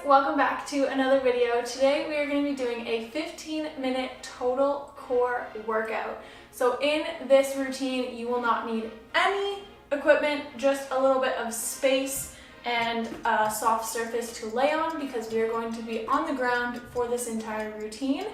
welcome back to another video. Today we are going to be doing a 15-minute total core workout. So in this routine you will not need any equipment, just a little bit of space and a soft surface to lay on because we are going to be on the ground for this entire routine.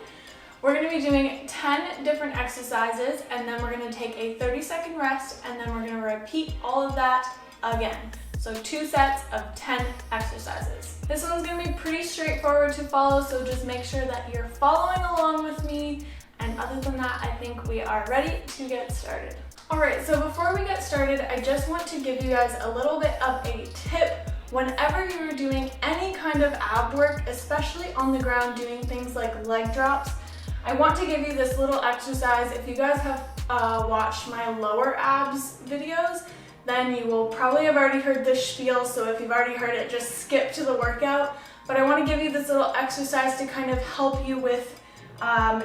We're going to be doing 10 different exercises and then we're going to take a 30-second rest and then we're going to repeat all of that again. So 2 sets of 10 exercises. This one's going to be pretty straightforward to follow, so just make sure that you're following along with me. And other than that, I think we are ready to get started. Alright, so before we get started, I just want to give you guys a little bit of a tip. Whenever you're doing any kind of ab work, especially on the ground doing things like leg drops, I want to give you this little exercise. If you guys have watched my lower abs videos, then you will probably have already heard this spiel, so if you've already heard it, just skip to the workout. But I want to give you this little exercise to kind of help you with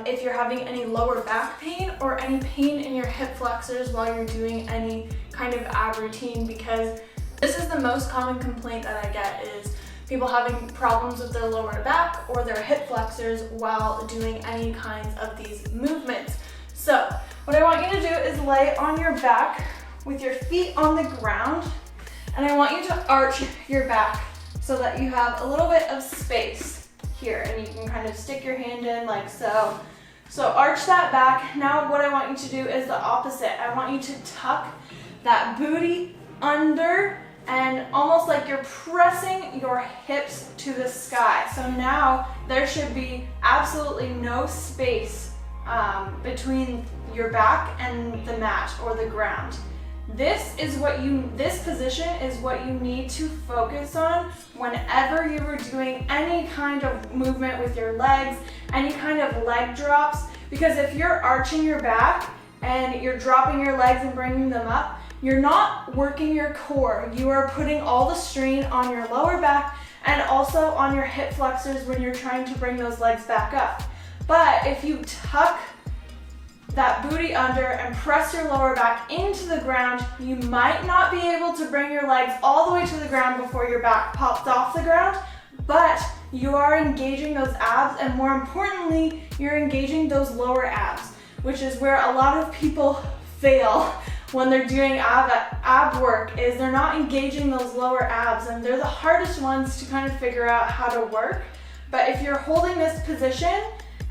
if you're having any lower back pain or any pain in your hip flexors while you're doing any kind of ab routine, because this is the most common complaint that I get is people having problems with their lower back or their hip flexors while doing any kinds of these movements. So what I want you to do is lay on your back with your feet on the ground, and I want you to arch your back so that you have a little bit of space here, and you can kind of stick your hand in like so. So arch that back. Now what I want you to do is the opposite. I want you to tuck that booty under and almost like you're pressing your hips to the sky. So now there should be absolutely no space between your back and the mat or the ground. This position is what you need to focus on whenever you are doing any kind of movement with your legs, any kind of leg drops, because if you're arching your back and you're dropping your legs and bringing them up, you're not working your core. You are putting all the strain on your lower back and also on your hip flexors when you're trying to bring those legs back up. But if you tuck that booty under and press your lower back into the ground, you might not be able to bring your legs all the way to the ground before your back pops off the ground, but you are engaging those abs, and more importantly, you're engaging those lower abs, which is where a lot of people fail when they're doing ab work, is they're not engaging those lower abs, and they're the hardest ones to kind of figure out how to work. But if you're holding this position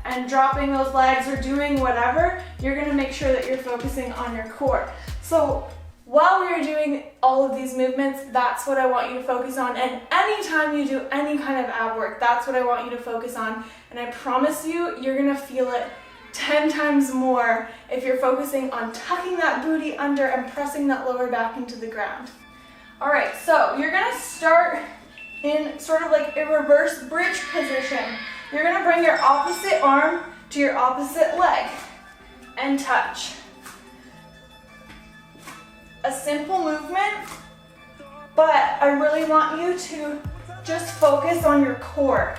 and dropping those legs or doing whatever, you're gonna make sure that you're focusing on your core. So while we are doing all of these movements, that's what I want you to focus on. And anytime you do any kind of ab work, that's what I want you to focus on. And I promise you, you're gonna feel it 10 times more if you're focusing on tucking that booty under and pressing that lower back into the ground. All right, so you're gonna start in sort of like a reverse bridge position. You're gonna bring your opposite arm to your opposite leg and touch. A simple movement, but I really want you to just focus on your core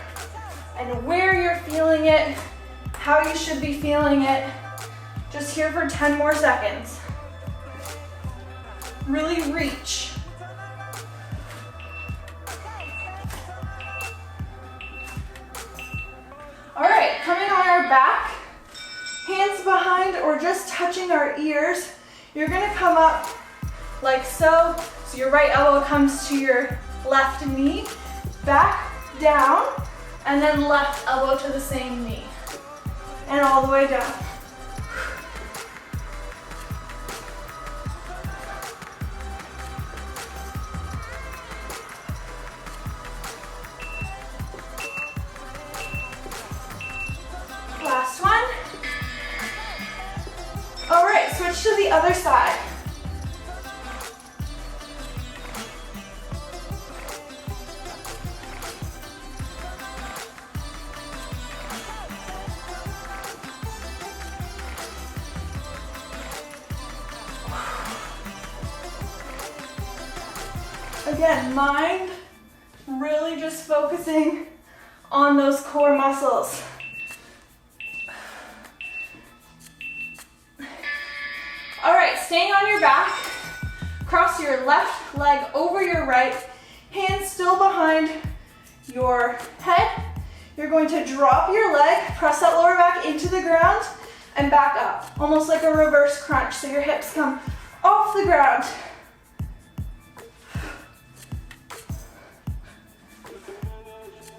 and where you're feeling it, how you should be feeling it. Just here for 10 more seconds. Really reach. All right, coming on our back, hands behind or just touching our ears. You're gonna come up like so. So your right elbow comes to your left knee, back down, and then left elbow to the same knee. And all the way down. Last one. All right, switch to the other side. Again, mind really just focusing on those core muscles. All right, staying on your back, cross your left leg over your right, hands still behind, your head. You're going to drop your leg, press that lower back into the ground, and back up, almost like a reverse crunch. So your hips come off the ground.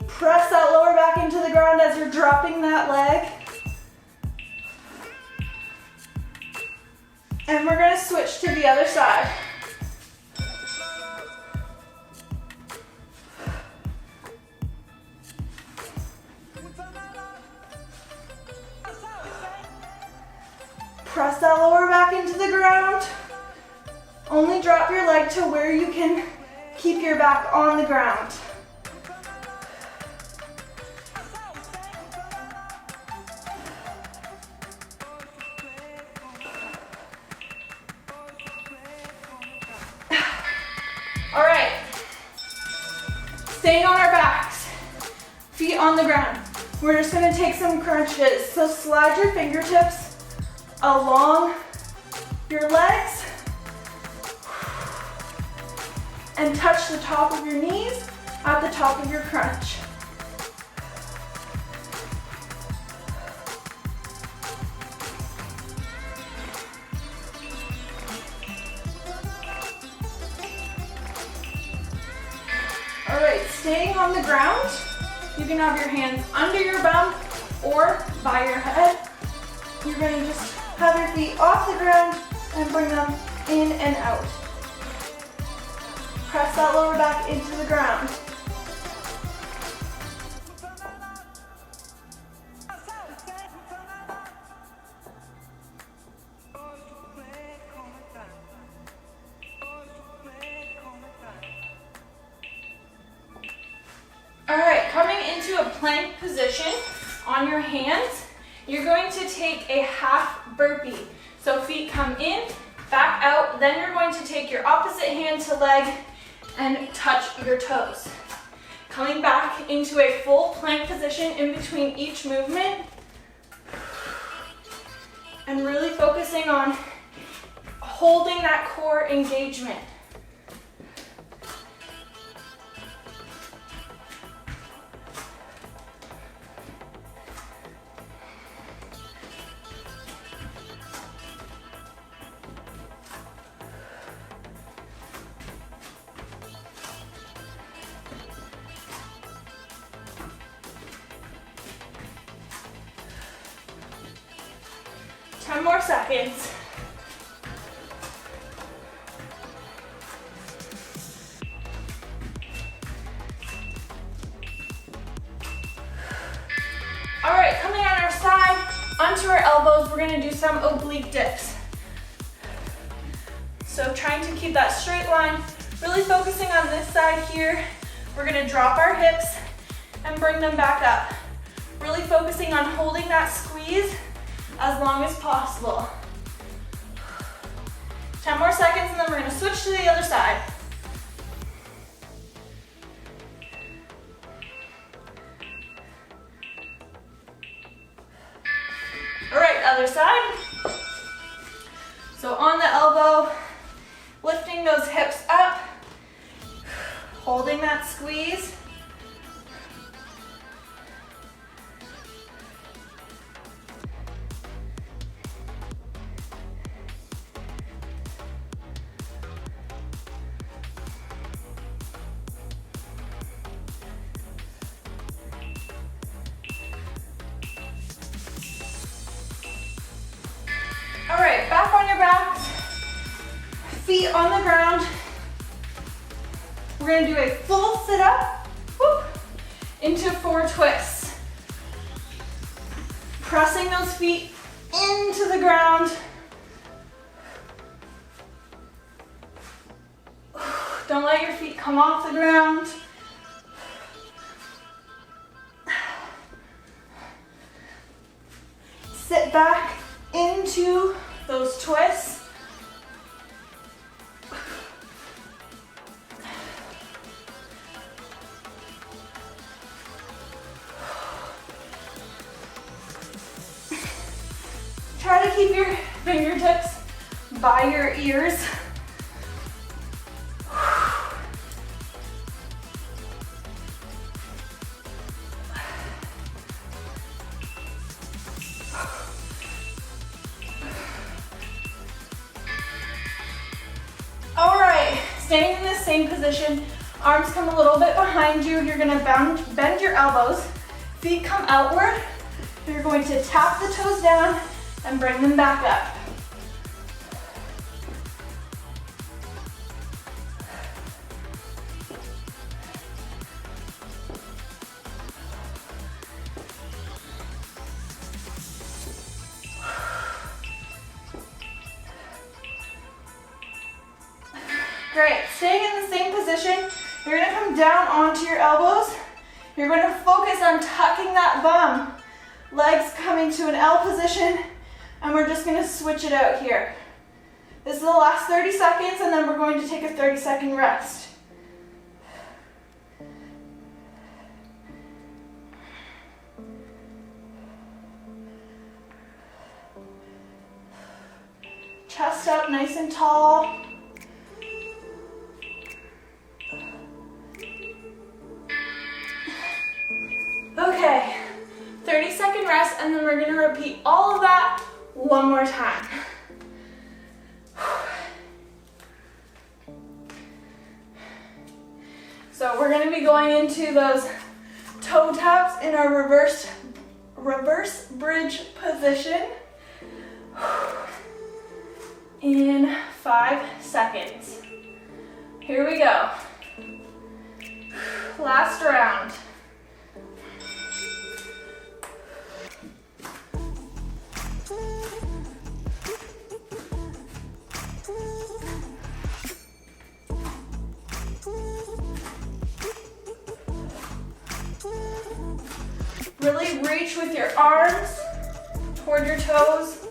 Press that lower back into the ground as you're dropping that leg. And we're gonna switch to the other side. Press that lower back into the ground. Only drop your leg to where you can keep your back on the ground. All right, staying on our backs, feet on the ground. We're just gonna take some crunches. So slide your fingertips along your legs and touch the top of your knees at the top of your crunch. All right, staying on the ground, you can have your hands under your bum or by your head. You're gonna just have your feet off the ground and bring them in and out. Press that lower back into the ground. All right, coming into a plank position on your hands, you're going to take a half burpee. So feet come in, back out, then you're going to take your opposite hand to leg and touch your toes. Coming back into a full plank position in between each movement and really focusing on holding that core engagement. Ten more seconds. All right, coming on our side, onto our elbows, we're gonna do some oblique dips. So trying to keep that straight line, really focusing on this side here. We're gonna drop our hips and bring them back up. Really focusing on holding that squeeze as long as possible. 10 more seconds and then we're gonna switch to the other side. All right, other side. So on the elbow, lifting those hips up, holding that squeeze. All right, back on your backs, feet on the ground. We're gonna do a full sit-up, into 4 twists. Pressing those feet into the ground. Don't let your feet come off the ground. Sit back into those twists. Try to keep your fingertips by your ears. staying in this same position, arms come a little bit behind you. You're gonna bend your elbows, feet come outward. You're going to tap the toes down and bring them back up. Great, staying in the same position, you're gonna come down onto your elbows. You're gonna focus on tucking that bum. Legs coming to an L position, and we're just gonna switch it out here. This is the last 30 seconds, and then we're going to take a 30-second rest. Chest up, nice and tall. Okay, 30-second rest, and then we're gonna repeat all of that one more time. So we're gonna be going into those toe taps in our reverse bridge position in 5 seconds. Here we go. Last round. Really reach with your arms toward your toes.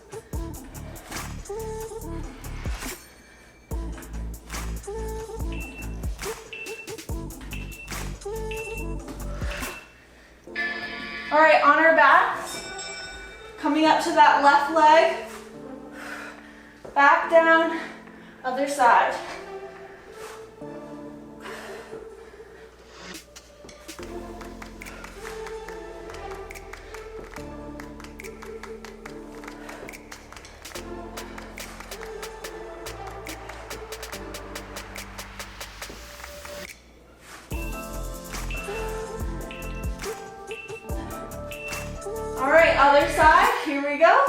All right, on our backs, coming up to that left leg, back down, other side. All right, other side, here we go.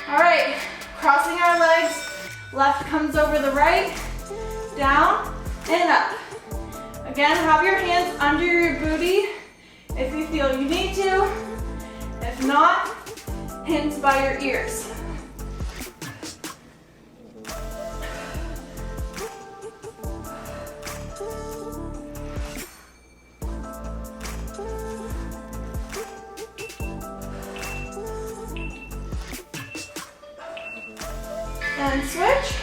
All right, crossing our legs, left comes over the right, down and up. Again, have your hands under your booty if you feel you need to. If not, hands by your ears. And switch.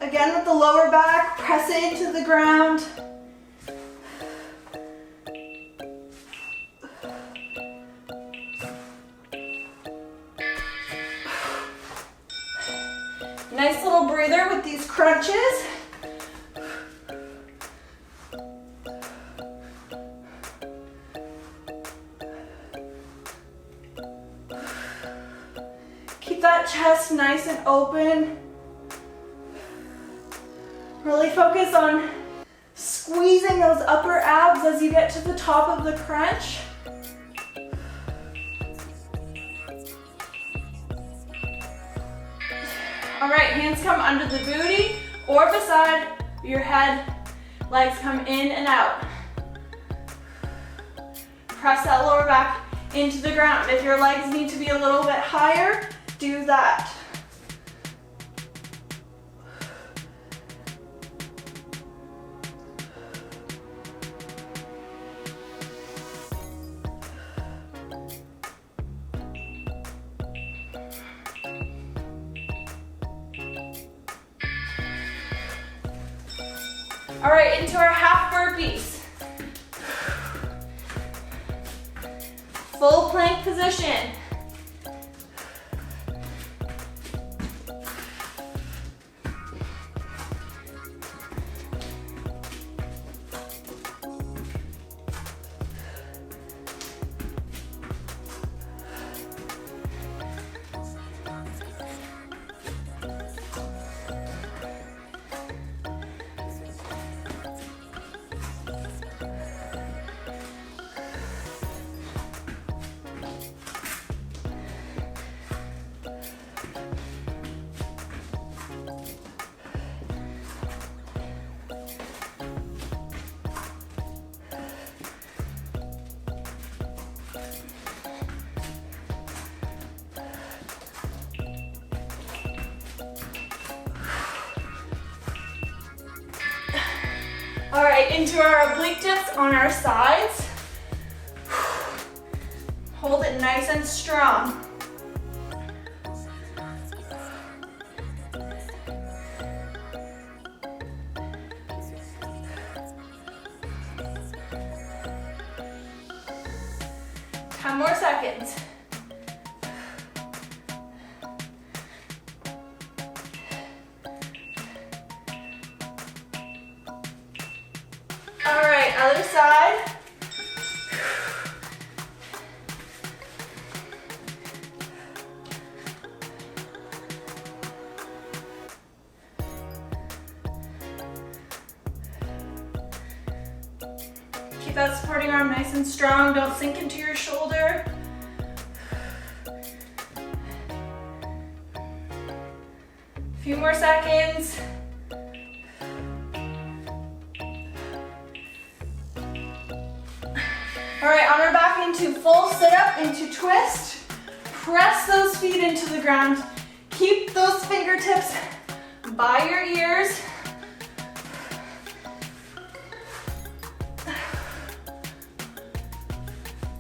Again with the lower back, press it into the ground. Nice little breather with these crunches. Keep that chest nice and open. Really focus on squeezing those upper abs as you get to the top of the crunch. All right, hands come under the booty or beside your head. Legs come in and out. Press that lower back into the ground. If your legs need to be a little bit higher, do that. All right, into our half burpees. Full plank position. All right, into our oblique dips on our sides. Hold it nice and strong. Ten more seconds. All right, other side. Keep that supporting arm nice and strong. Don't sink into your shoulder. A few more seconds. All right, on our back into full sit-up, into twist. Press those feet into the ground. Keep those fingertips by your ears.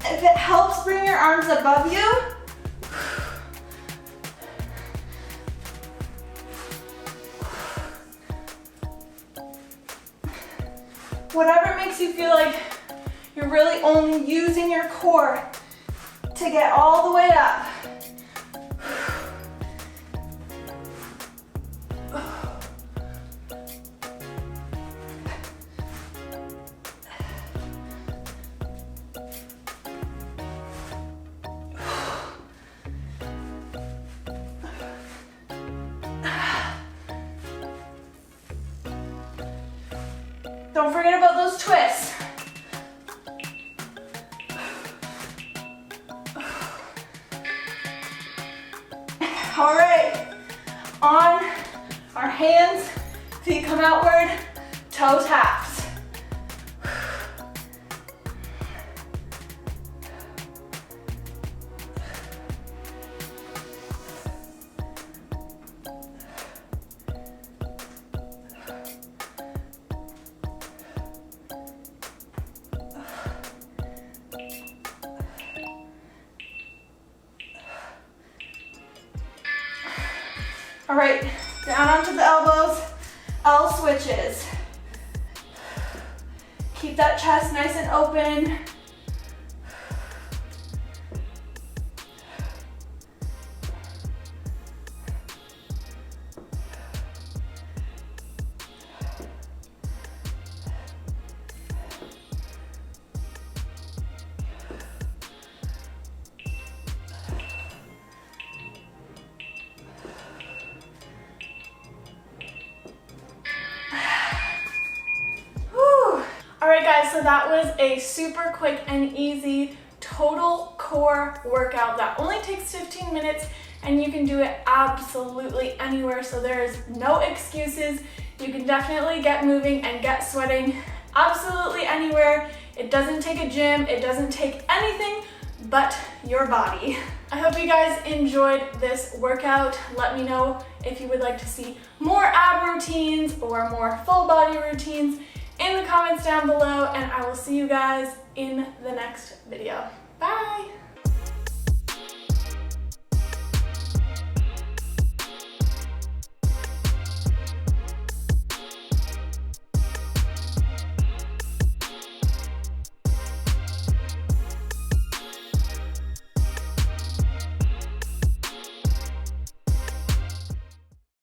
If it helps, bring your arms above you. Whatever makes you feel like you're really only using your core to get all the way up. Don't forget about those twists. All right, on our hands, feet come outward, toe taps. All right, down onto the elbows, L switches. Keep that chest nice and open. Alright guys, so that was a super quick and easy total core workout that only takes 15 minutes and you can do it absolutely anywhere, so there is no excuses. You can definitely get moving and get sweating absolutely anywhere. It doesn't take a gym, it doesn't take anything but your body. I hope you guys enjoyed this workout. Let me know if you would like to see more ab routines or more full body routines in the comments down below, and I will see you guys in the next video.